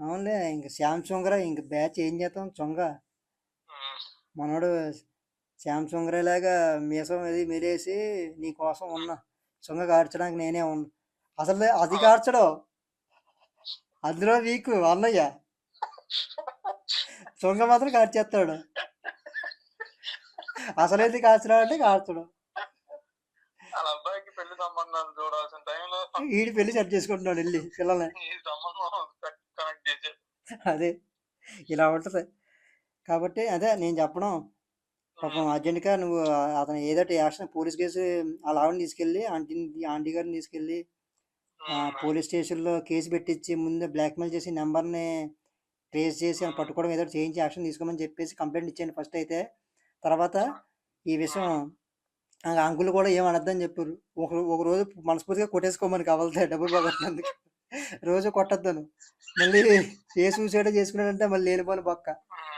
అవునులే ఇంక శ్యామ్ చొంగరా ఇంక బ్యాచ్ ఏం చేస్తాం చొంగ ఉమ్, మనోడు శ్యామ్ చొంగరా లాగా మీసం అది మెలేసి నీ కోసం ఉన్నా చొంగ కార్చడానికి నేనే ఉన్నా అసలు అది అలా కార్చడం అందులో వీకు అన్నయ్య చొంగ మాత్రం కార్చేస్తాడు అసలేది కార్చడం అంటే కార్చడం వాళ్ళ అబ్బాయికి పెళ్లి సంబంధాలు చూడాల్సిన టైంలో వీడి పెళ్లి సెట్ చేసుకుంటున్నాడు వెళ్ళి పిల్లల్ని ఈ సంబంధం కనెక్ట్ చేసి అదే ఇలా ఉంటుంది కాబట్టి అదే నేను చెప్పడం పాపం అర్జెంట్గా నువ్వు అతను ఏదైతే యాక్షన్ పోలీస్ కేసు ఆ లావని తీసుకెళ్ళి ఆంటీ గారిని తీసుకెళ్ళి పోలీస్ స్టేషన్లో కేసు పెట్టించి ముందే బ్లాక్మెయిల్ చేసి నెంబర్ని ట్రేస్ చేసి అని పట్టుకోవడం ఏదో చేయించి యాక్షన్ తీసుకోమని చెప్పేసి కంప్లైంట్ ఇచ్చేయండి ఫస్ట్ అయితే తర్వాత ఈ విషయం అంకుల్ కూడా ఏం అనొద్దని చెప్పారు ఒక రోజు మనస్ఫూర్తిగా కొట్టేసుకోమని కావాలంటే డబ్బులు పోగొట్టినందుకు రోజు కొట్టొద్దాను మళ్ళీ ఏ సూసైడ్ చేసుకున్నాడంటే మళ్ళీ లేనిపోని పక్క